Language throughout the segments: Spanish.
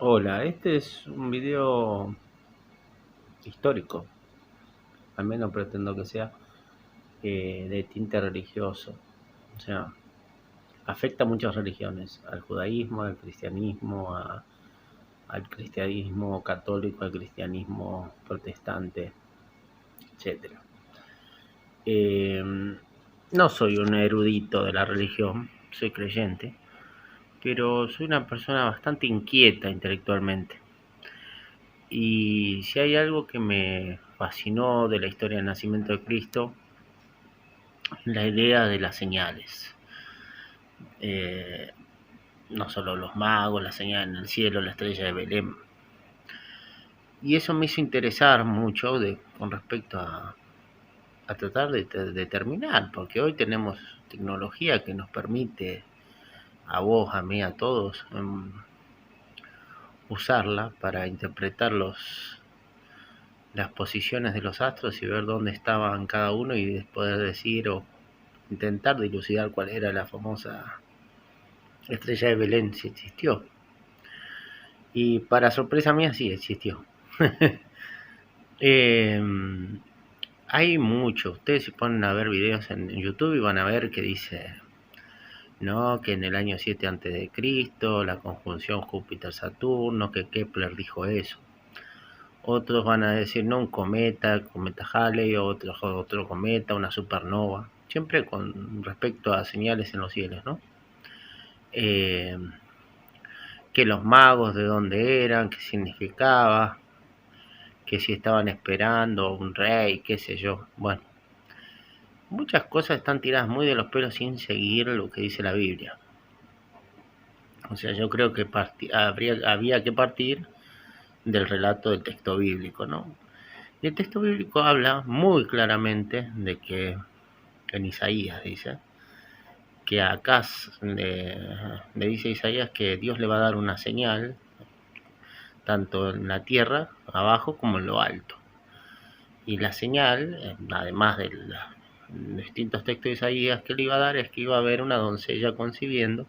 Hola, este es un video histórico, al menos pretendo que sea de tinte religioso. O sea, afecta a muchas religiones, al judaísmo, al cristianismo, al cristianismo católico, al cristianismo protestante, etcétera. Eh, no soy un erudito de la religión, soy creyente, pero soy una persona bastante inquieta intelectualmente. Y si hay algo que me fascinó de la historia del nacimiento de Cristo, la idea de las señales. Eh, no solo los magos, la señal en el cielo, la estrella de Belén. Y eso me hizo interesar mucho con respecto a tratar de determinar, porque hoy tenemos tecnología que nos permite a vos, a mí, a todos, usarla para interpretar las posiciones de los astros y ver dónde estaban cada uno y poder decir o intentar dilucidar cuál era la famosa estrella de Belén, si existió. Y para sorpresa mía sí existió. eh, Hay mucho. Ustedes se ponen a ver videos en YouTube y van a ver que dice, no, que en el año 7 antes de Cristo, la conjunción Júpiter-Saturno, que Kepler dijo eso. Otros van a decir, no, un cometa, el cometa Halley, otro cometa, una supernova. Siempre con respecto a señales en los cielos, ¿no? Eh, que los magos de dónde eran, qué significaba, que si estaban esperando un rey, qué sé yo. Bueno, muchas cosas están tiradas muy de los pelos sin seguir lo que dice la Biblia. O sea, yo creo que había que partir del relato del texto bíblico, ¿no? Y el texto bíblico habla muy claramente de que, en Isaías dice, que a Acaz le dice a Isaías que Dios le va a dar una señal, tanto en la tierra, abajo, como en lo alto. Y la señal, además de los distintos textos de Isaías que le iba a dar, es que iba a haber una doncella concibiendo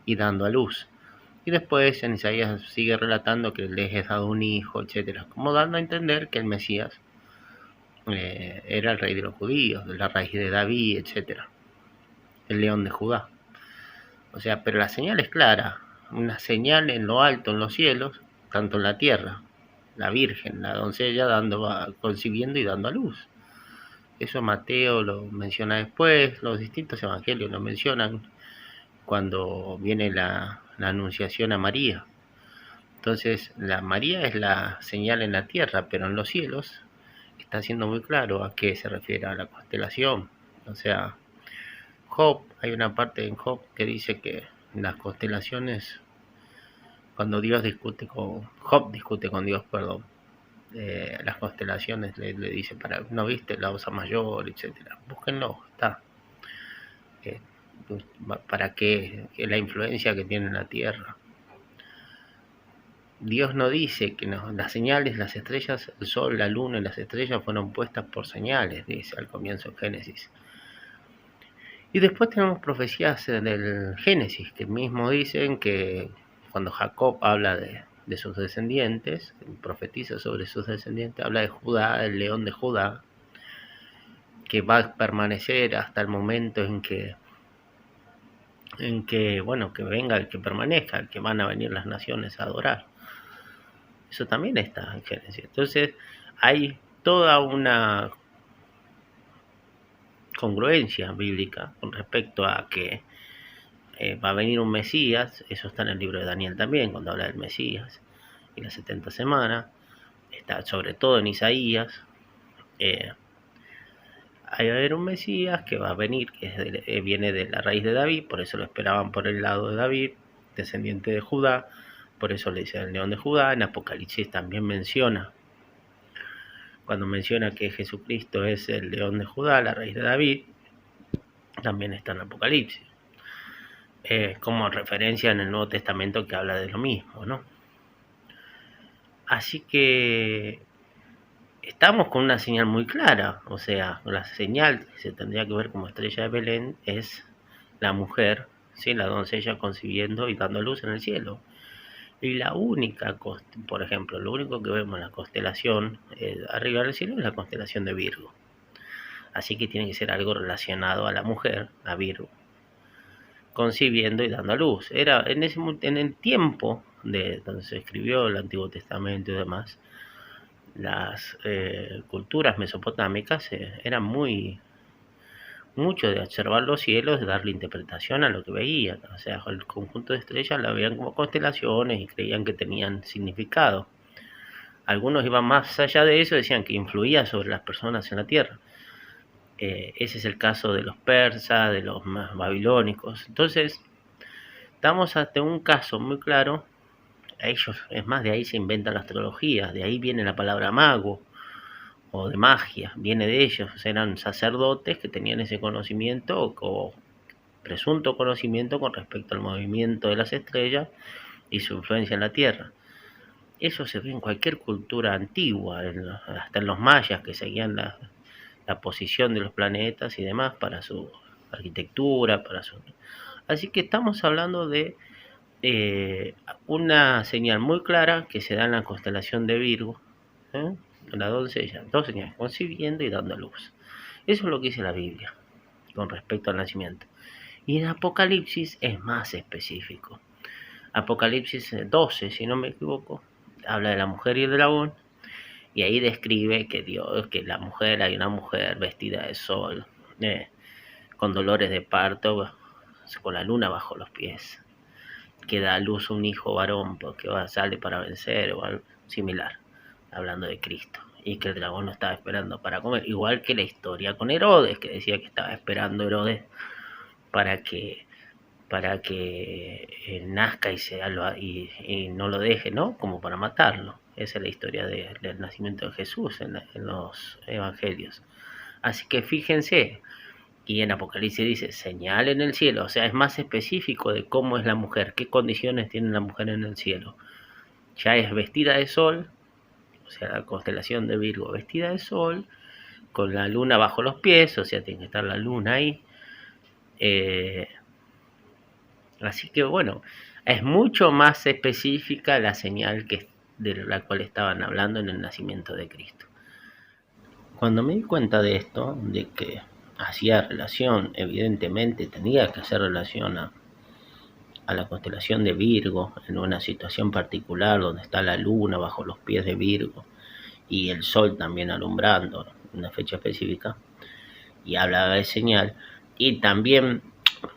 y dando a luz. Y después en Isaías sigue relatando que les es dado un hijo, etcétera, como dando a entender que el Mesías era el rey de los judíos, de la raíz de David, etcétera, el león de Judá. O sea, pero la señal es clara, una señal en lo alto, en los cielos, tanto en la tierra, la Virgen, la doncella concibiendo y dando a luz. Eso Mateo lo menciona después, los distintos evangelios lo mencionan cuando viene la anunciación a María. Entonces, la María es la señal en la tierra, pero en los cielos está siendo muy claro a qué se refiere a la constelación. O sea, Job, hay una parte en Job que dice que las constelaciones, cuando Job discute con Dios, perdón, las constelaciones le dice, no viste la Osa Mayor, etcétera. Búsquenlo, está. Eh, ¿Para qué? La influencia que tiene en la Tierra. Dios no dice que no, las señales, las estrellas, el sol, la luna y las estrellas fueron puestas por señales, dice al comienzo de Génesis. Y después tenemos profecías del Génesis, que mismo dicen que cuando Jacob habla de sus descendientes, profetiza sobre sus descendientes, habla de Judá, el león de Judá, que va a permanecer hasta el momento en que bueno, que venga el que permanezca, el que van a venir las naciones a adorar. Eso también está en Génesis. Entonces, hay toda una congruencia bíblica con respecto a que va a venir un Mesías. Eso está en el libro de Daniel también, cuando habla del Mesías y las 70 semanas. Está sobre todo en Isaías. Hay a haber un Mesías que va a venir, que viene de la raíz de David, por eso lo esperaban por el lado de David, descendiente de Judá, por eso le dicen el león de Judá. En Apocalipsis también menciona, cuando menciona que Jesucristo es el león de Judá, la raíz de David, también está en Apocalipsis, como referencia en el Nuevo Testamento que habla de lo mismo, ¿no? Así que estamos con una señal muy clara, o sea, la señal que se tendría que ver como estrella de Belén es la mujer, ¿sí? La doncella concibiendo y dando luz en el cielo. Y la única, por ejemplo, lo único que vemos en la constelación arriba del cielo es la constelación de Virgo. Así que tiene que ser algo relacionado a la mujer, a Virgo, concibiendo y dando a luz. Era en el tiempo de donde se escribió el Antiguo Testamento y demás, las culturas mesopotámicas eran mucho de observar los cielos, de darle interpretación a lo que veían. O sea, el conjunto de estrellas la veían como constelaciones y creían que tenían significado. Algunos iban más allá de eso, decían que influía sobre las personas en la tierra. Ese es el caso de los persas, de los más babilónicos. Entonces, estamos ante un caso muy claro. A ellos, es más, de ahí se inventan las astrologías, de ahí viene la palabra mago o de magia, viene de ellos. Eran sacerdotes que tenían ese conocimiento o presunto conocimiento con respecto al movimiento de las estrellas y su influencia en la Tierra. Eso se ve en cualquier cultura antigua, hasta en los mayas, que seguían la posición de los planetas y demás para su arquitectura, Así que estamos hablando de una señal muy clara que se da en la constelación de Virgo, la doncella, dos señales, concibiendo y dando a luz. Eso es lo que dice la Biblia con respecto al nacimiento. Y en Apocalipsis es más específico. Apocalipsis 12, si no me equivoco, habla de la mujer y el dragón, y ahí describe que la mujer, hay una mujer vestida de sol, con dolores de parto, con la luna bajo los pies, que da a luz un hijo varón porque sale para vencer o algo similar, hablando de Cristo, y que el dragón no estaba esperando para comer, igual que la historia con Herodes, que decía que estaba esperando Herodes para que nazca y no lo deje, ¿no? Como para matarlo. Esa es la historia del nacimiento de Jesús en los evangelios. Así que fíjense, y en Apocalipsis dice, señal en el cielo, o sea, es más específico de cómo es la mujer, qué condiciones tiene la mujer en el cielo. Ya es vestida de sol, o sea, la constelación de Virgo, vestida de sol, con la luna bajo los pies, o sea, tiene que estar la luna ahí. Así que bueno, es mucho más específica la señal de la cual estaban hablando en el nacimiento de Cristo. Cuando me di cuenta de esto, de que hacía relación, evidentemente tenía que hacer relación a la constelación de Virgo, en una situación particular donde está la luna bajo los pies de Virgo y el sol también alumbrando en una fecha específica, y hablaba de señal, y también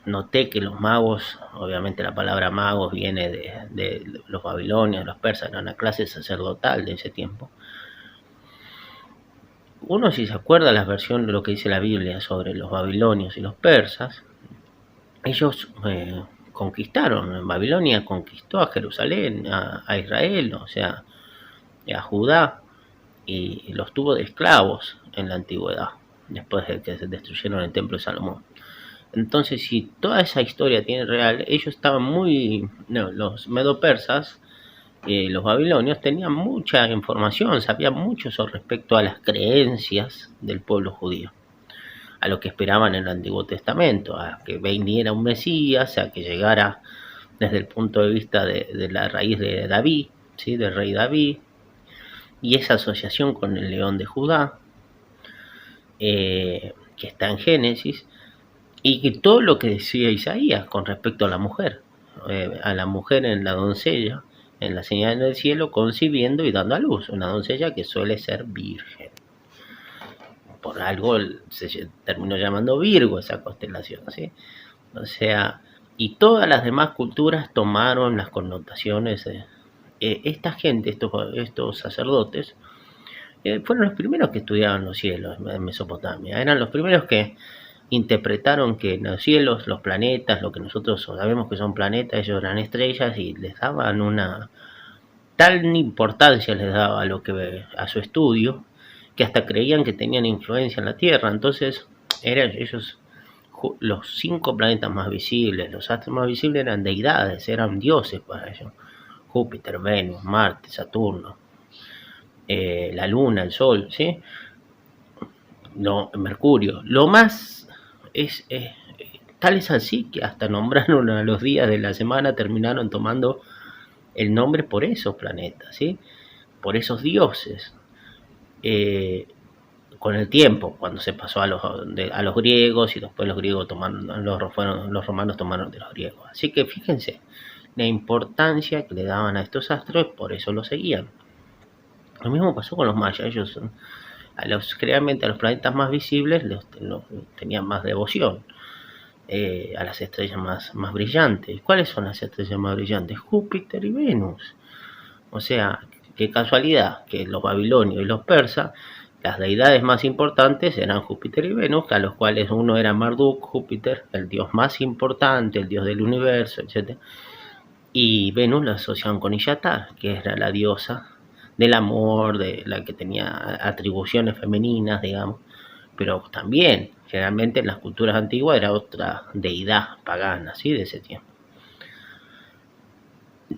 noté que los magos, obviamente la palabra magos viene de los babilonios, los persas, era una clase sacerdotal de ese tiempo. Uno, si se acuerda la versión de lo que dice la Biblia sobre los babilonios y los persas, ellos conquistaron, Babilonia conquistó a Jerusalén, a Israel, o sea, a Judá, y los tuvo de esclavos en la antigüedad, después de que se destruyeron el templo de Salomón. Entonces, si toda esa historia tiene real, ellos estaban los medo-persas, los babilonios, tenían mucha información, sabían mucho sobre respecto a las creencias del pueblo judío, a lo que esperaban en el Antiguo Testamento, a que viniera un Mesías, a que llegara desde el punto de vista de la raíz de David, ¿sí? Del rey David, y esa asociación con el león de Judá, que está en Génesis, y que todo lo que decía Isaías con respecto a la mujer en la doncella, en la señal del cielo, concibiendo y dando a luz, una doncella que suele ser virgen. Por algo se terminó llamando Virgo esa constelación, ¿sí? O sea, y todas las demás culturas tomaron las connotaciones. Esta gente, estos sacerdotes, fueron los primeros que estudiaban los cielos en Mesopotamia. Eran los primeros que interpretaron que en los cielos, los planetas, lo que nosotros sabemos que son planetas, ellos eran estrellas, y les daban una tal importancia les daba a su estudio, que hasta creían que tenían influencia en la Tierra. Entonces eran ellos los 5 planetas más visibles, los astros más visibles eran deidades, eran dioses para ellos: Júpiter, Venus, Marte, Saturno, la Luna, el Sol, ¿sí? Mercurio. Lo más tal es así que hasta nombraron a los días de la semana, terminaron tomando el nombre por esos planetas, ¿sí? Por esos dioses. Con el tiempo, cuando se pasó a los griegos y después los griegos tomaron, los romanos tomaron de los griegos. Así que fíjense la importancia que le daban a estos astros, por eso lo seguían. Lo mismo pasó con los mayas, ellos realmente a los planetas más visibles los tenían más devoción, a las estrellas más brillantes. ¿Cuáles son las estrellas más brillantes? Júpiter y Venus. O sea, qué casualidad que los babilonios y los persas, las deidades más importantes eran Júpiter y Venus, a los cuales uno era Marduk, Júpiter, el dios más importante, el dios del universo, etc. Y Venus la asociaban con Iyatar, que era la diosa del amor, de la que tenía atribuciones femeninas, digamos. Pero también, generalmente en las culturas antiguas era otra deidad pagana, ¿sí? De ese tiempo.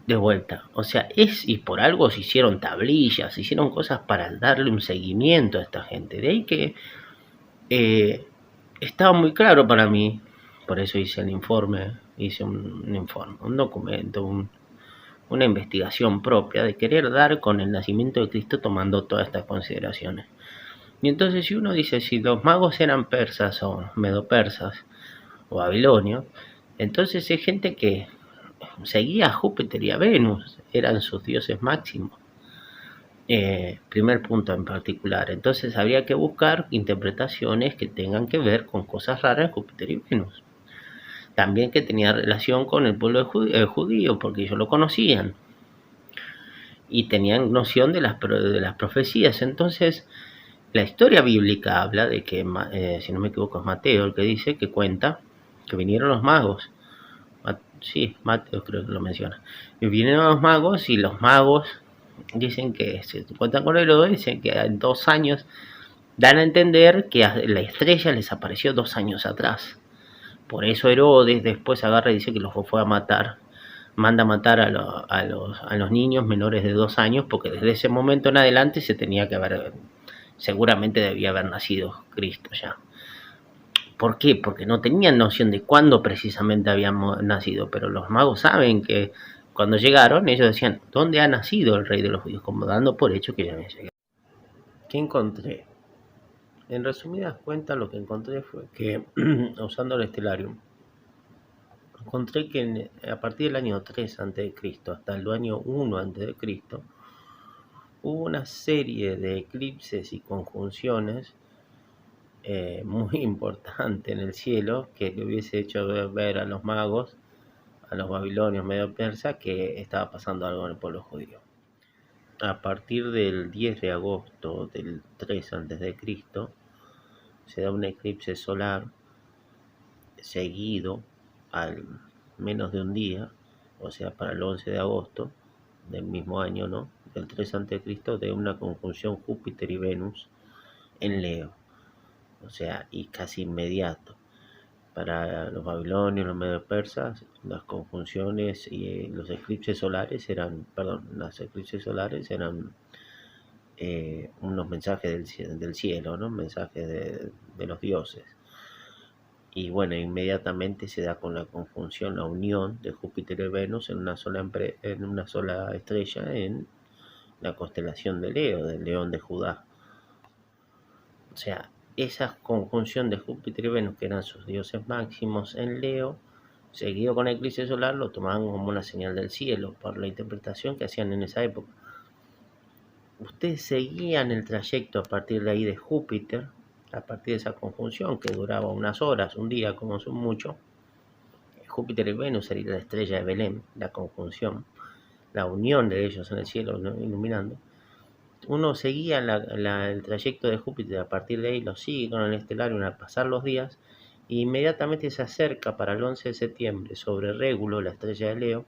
De vuelta, o sea, y por algo se hicieron tablillas, se hicieron cosas para darle un seguimiento a esta gente. De ahí que estaba muy claro para mí, por eso hice el informe, un documento, una investigación propia de querer dar con el nacimiento de Cristo tomando todas estas consideraciones. Y entonces si uno dice, si los magos eran persas o medopersas o babilonios, entonces hay gente que seguía a Júpiter y a Venus, eran sus dioses máximos. Primer punto en particular. Entonces habría que buscar interpretaciones que tengan que ver con cosas raras de Júpiter y Venus. También que tenía relación con el pueblo judío, porque ellos lo conocían y tenían noción de las profecías. Entonces, la historia bíblica habla de que, si no me equivoco, es Mateo el que dice, que cuenta que vinieron los magos. Sí, Mateo creo que lo menciona. Y vinieron los magos y los magos dicen que, se cuentan con Herodes, dicen que en 2 años, dan a entender que la estrella les apareció 2 años atrás. Por eso Herodes después agarra y dice que los fue a matar. Manda a matar a los niños menores de 2 años, porque desde ese momento en adelante se tenía que haber, seguramente debía haber nacido Cristo ya. ¿Por qué? Porque no tenían noción de cuándo precisamente habíamos nacido, pero los magos saben que cuando llegaron ellos decían, ¿dónde ha nacido el rey de los judíos? Como dando por hecho que ya había llegado. ¿Qué encontré? En resumidas cuentas, lo que encontré fue que, usando el Stellarium, encontré que a partir del año 3 a.C. hasta el año 1 a.C., hubo una serie de eclipses y conjunciones muy importante en el cielo, que le hubiese hecho ver a los magos, a los babilonios medio persas, que estaba pasando algo en el pueblo judío. A partir del 10 de agosto del 3 a.C., se da un eclipse solar seguido al menos de un día, o sea, para el 11 de agosto del mismo año, ¿no? Del 3 a.C., de una conjunción Júpiter y Venus en Leo. O sea, y casi inmediato. Para los babilonios, los medio persas, las conjunciones y los eclipses solares eran, unos mensajes del cielo, ¿no? Mensajes de los dioses. Y bueno, inmediatamente se da con la conjunción, la unión de Júpiter y Venus en una sola estrella en la constelación de Leo, del León de Judá. O sea, esa conjunción de Júpiter y Venus, que eran sus dioses máximos en Leo, seguido con el eclipse solar, lo tomaban como una señal del cielo, por la interpretación que hacían en esa época. Ustedes seguían el trayecto a partir de ahí de Júpiter, a partir de esa conjunción que duraba unas horas, un día como son mucho. Júpiter y Venus sería la estrella de Belén, la conjunción, la unión de ellos en el cielo, ¿no? Iluminando. Uno seguía el trayecto de Júpiter, a partir de ahí lo sigue con el Stellarium al pasar los días, e inmediatamente se acerca para el 11 de septiembre sobre Régulo, la estrella de Leo,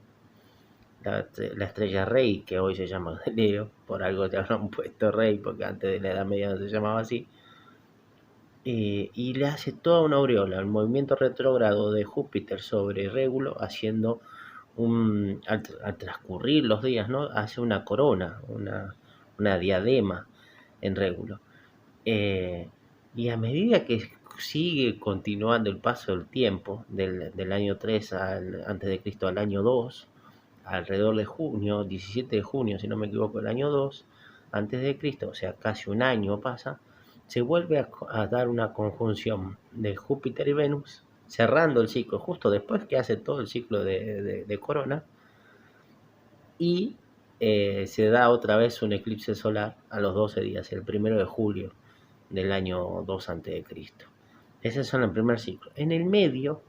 la estrella rey, que hoy se llama Leo, por algo te habrán puesto rey, porque antes de la Edad Media no se llamaba así, y le hace toda una aureola, el movimiento retrógrado de Júpiter sobre Régulo, haciendo al transcurrir los días, ¿no? Hace una corona, una diadema en Régulo. Y a medida que sigue continuando el paso del tiempo, del año 3 antes de Cristo al año 2, alrededor de junio, 17 de junio, si no me equivoco, el año 2 antes de Cristo, o sea, casi un año pasa, se vuelve a dar una conjunción de Júpiter y Venus, cerrando el ciclo, justo después que hace todo el ciclo de Corona, y se da otra vez un eclipse solar a los 12 días, el 1 de julio del año 2 antes de Cristo. Ese es el primer ciclo. En el medio,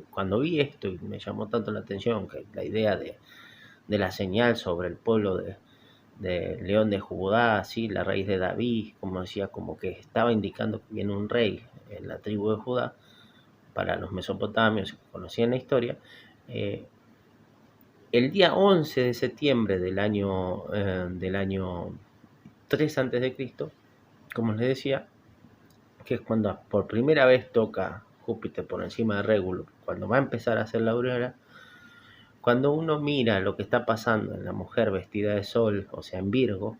cuando vi esto y me llamó tanto la atención que la idea de la señal sobre el pueblo de León de Judá, así, la raíz de David, como decía, como que estaba indicando que viene un rey en la tribu de Judá, para los mesopotamios que conocían la historia. El día 11 de septiembre del año 3 antes de Cristo, como les decía, que es cuando por primera vez toca Júpiter por encima de Regulus, cuando va a empezar a hacer la aurora. Cuando uno mira lo que está pasando en la mujer vestida de sol, o sea, en Virgo,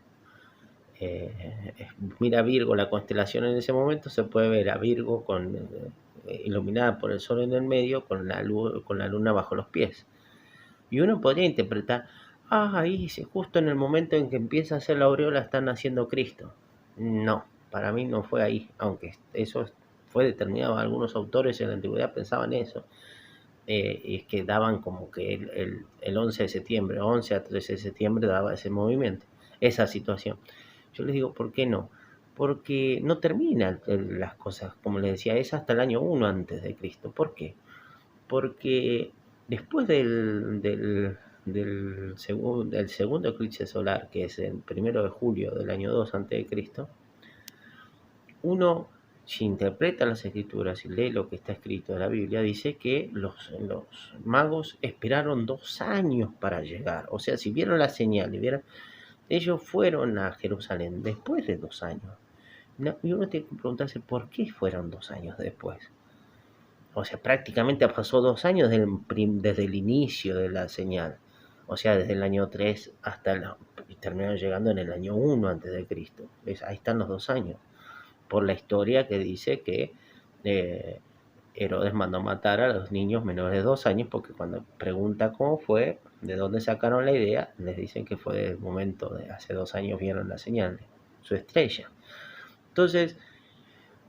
mira Virgo, la constelación en ese momento, se puede ver a Virgo iluminada por el sol en el medio, con la luna bajo los pies. Y uno podría interpretar, ahí justo en el momento en que empieza a hacer la aureola está naciendo Cristo. No, para mí no fue ahí, aunque eso fue determinado. Algunos autores en la antigüedad pensaban eso. Es que daban como que el 11 de septiembre, 11 a 13 de septiembre daba ese movimiento, esa situación. Yo les digo, ¿por qué no? Porque no terminan las cosas, como les decía, es hasta el año 1 antes de Cristo. ¿Por qué? Porque después del segundo eclipse solar, que es el 1 de julio del año 2 antes de Cristo, uno, si interpreta las escrituras y lee lo que está escrito en la Biblia, dice que los magos esperaron 2 años para llegar. O sea, si vieron la señal, ellos fueron a Jerusalén después de 2 años. Y uno tiene que preguntarse por qué fueron 2 años después. O sea, prácticamente pasó 2 años desde el inicio de la señal. O sea, desde el año 3 y terminaron llegando en el año 1 antes de Cristo. Ahí están los 2 años. Por la historia que dice que Herodes mandó matar a los niños menores de 2 años, porque cuando pregunta cómo fue, de dónde sacaron la idea, les dicen que fue del momento de hace 2 años vieron la señal de su estrella. Entonces,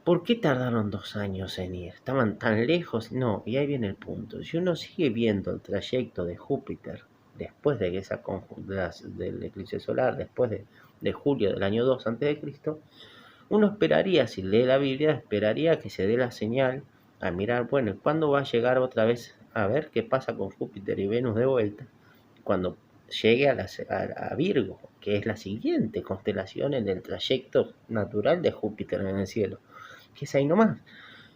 ¿por qué tardaron 2 años en ir? ¿Estaban tan lejos? No, y ahí viene el punto. Si uno sigue viendo el trayecto de Júpiter después de del eclipse solar, después de julio del año 2 antes de Cristo, uno esperaría, si lee la Biblia, esperaría que se dé la señal a mirar, bueno, ¿cuándo va a llegar otra vez a ver qué pasa con Júpiter y Venus de vuelta? Cuando llegue a Virgo, que es la siguiente constelación en el trayecto natural de Júpiter en el cielo, que es ahí nomás.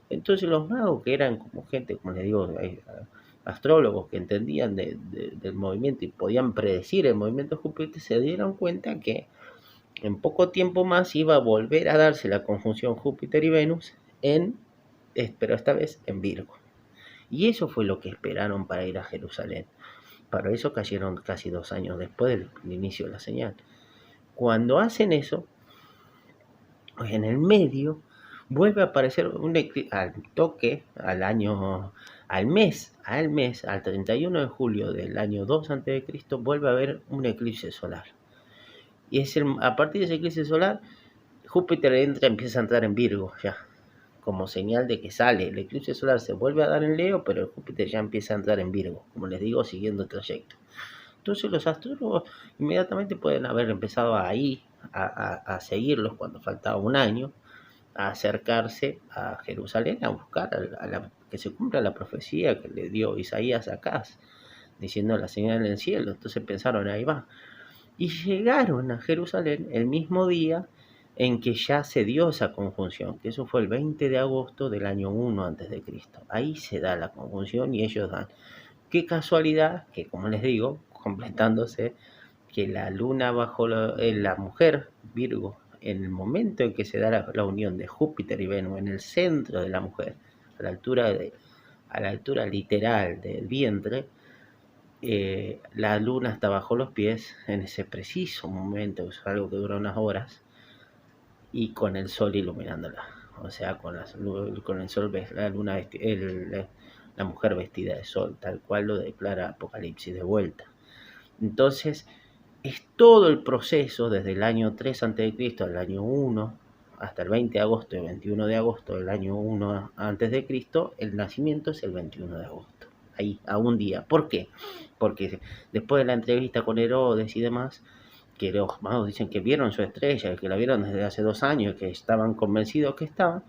Entonces los magos, que eran como gente, como les digo, astrólogos que entendían del movimiento y podían predecir el movimiento de Júpiter, se dieron cuenta que en poco tiempo más iba a volver a darse la conjunción Júpiter y Venus, pero esta vez en Virgo. Y eso fue lo que esperaron para ir a Jerusalén. Para eso cayeron casi 2 años después del inicio de la señal. Cuando hacen eso, en el medio vuelve a aparecer al toque, al 31 de julio del año 2 a.C., vuelve a haber un eclipse solar. Y a partir de ese eclipse solar, Júpiter empieza a entrar en Virgo ya, como señal de que sale. El eclipse solar se vuelve a dar en Leo, pero Júpiter ya empieza a entrar en Virgo, como les digo, siguiendo el trayecto. Entonces los astrólogos inmediatamente pueden haber empezado ahí a seguirlos cuando faltaba un año, a acercarse a Jerusalén, a buscar que se cumpla la profecía que le dio Isaías a Acaz, diciendo la señal en el cielo. Entonces pensaron, ahí va. Y llegaron a Jerusalén el mismo día en que ya se dio esa conjunción, que eso fue el 20 de agosto del año 1 antes de Cristo. Ahí se da la conjunción y ellos dan. Qué casualidad que, como les digo, completándose, que la luna bajo la mujer, Virgo, en el momento en que se da la unión de Júpiter y Venus en el centro de la mujer, a la altura literal del vientre, la luna está bajo los pies en ese preciso momento, es algo que dura unas horas, y con el sol iluminándola. O sea, con el sol ves la luna, la mujer vestida de sol, tal cual lo declara Apocalipsis de vuelta. Entonces, es todo el proceso desde el año 3 a.C. al año 1 hasta el 20 de agosto y 21 de agosto del año 1 a.C., el nacimiento es el 21 de agosto, ahí, a un día. ¿Por qué? Porque después de la entrevista con Herodes y demás, que los magos dicen que vieron su estrella, que la vieron desde hace 2 años, que estaban convencidos que estaba,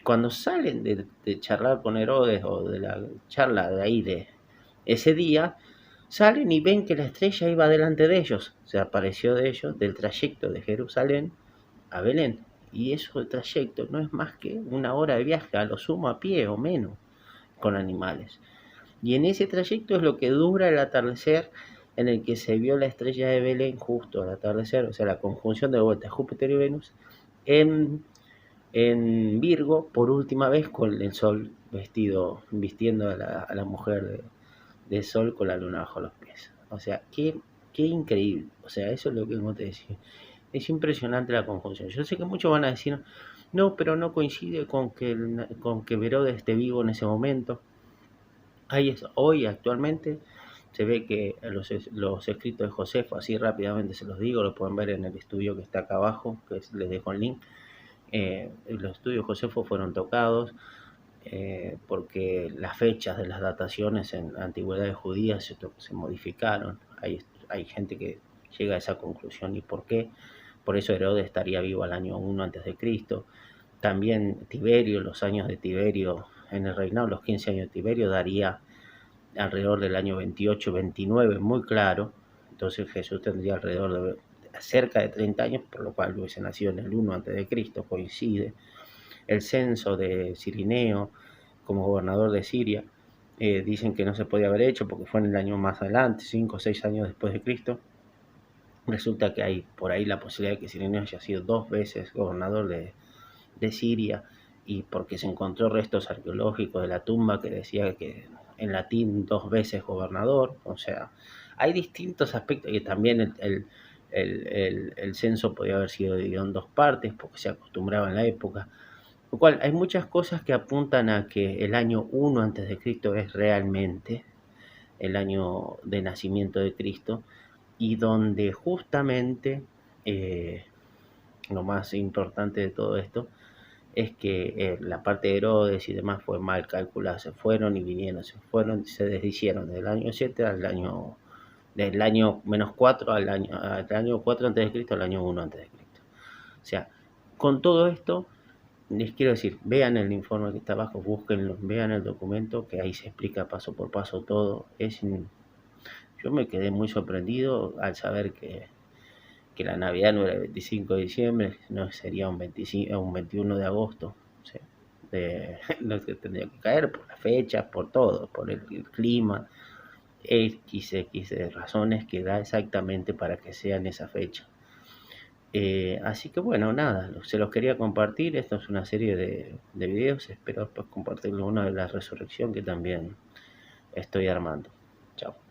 cuando salen de charlar con Herodes o de la charla de ahí de ese día, salen y ven que la estrella iba delante de ellos, se apareció de ellos del trayecto de Jerusalén a Belén. Y eso el trayecto no es más que 1 hora de viaje, a lo sumo a pie o menos, con animales. Y en ese trayecto es lo que dura el atardecer en el que se vio la estrella de Belén justo al atardecer, o sea, la conjunción de vuelta Júpiter y Venus, en, en Virgo, por última vez con el sol vistiendo a la mujer de sol con la luna bajo los pies. O sea, qué increíble. O sea, eso es lo que te decía. Es impresionante la conjunción. Yo sé que muchos van a decir, no, pero no coincide con que Herodes esté vivo en ese momento. Hoy actualmente se ve que los escritos de Josefo, así rápidamente se los digo, lo pueden ver en el estudio que está acá abajo, que les dejo el link. Los estudios de Josefo fueron tocados porque las fechas de las dataciones en antigüedades judías se modificaron. Hay gente que llega a esa conclusión. ¿Y por qué? Por eso Herodes estaría vivo al año 1 a.C. También Tiberio, los años de Tiberio en el reinado, los 15 años de Tiberio, daría alrededor del año 28-29, muy claro. Entonces Jesús tendría alrededor de cerca de 30 años, por lo cual hubiese nacido en el 1 a.C., coincide. El censo de Cirineo como gobernador de Siria, dicen que no se podía haber hecho porque fue en el año más adelante, 5 o 6 años después de Cristo. Resulta que hay por ahí la posibilidad de que Cirineo haya sido 2 veces gobernador de Siria, y porque se encontró restos arqueológicos de la tumba que decía que en latín 2 veces gobernador. O sea, hay distintos aspectos, y también el censo podía haber sido dividido en 2 partes porque se acostumbraba en la época. Lo cual hay muchas cosas que apuntan a que el año 1 antes de Cristo es realmente el año de nacimiento de Cristo, y donde justamente lo más importante de todo esto es que la parte de Herodes y demás fue mal calculada. Se fueron y vinieron, se deshicieron del año -4 al año 4 antes de Cristo al año 1 antes de Cristo. O sea, con todo esto les quiero decir, vean el informe que está abajo, búsquenlo, vean el documento, que ahí se explica paso por paso todo. Yo me quedé muy sorprendido al saber que la Navidad no era el 25 de diciembre, no sería un 21 de agosto. O sea, no se tendría que caer por las fechas, por todo, por el clima, X razones que da exactamente para que sea en esa fecha. Así que bueno, nada, se los quería compartir. Esto es una serie de videos. Espero después compartirlo una de la resurrección que también estoy armando. Chao.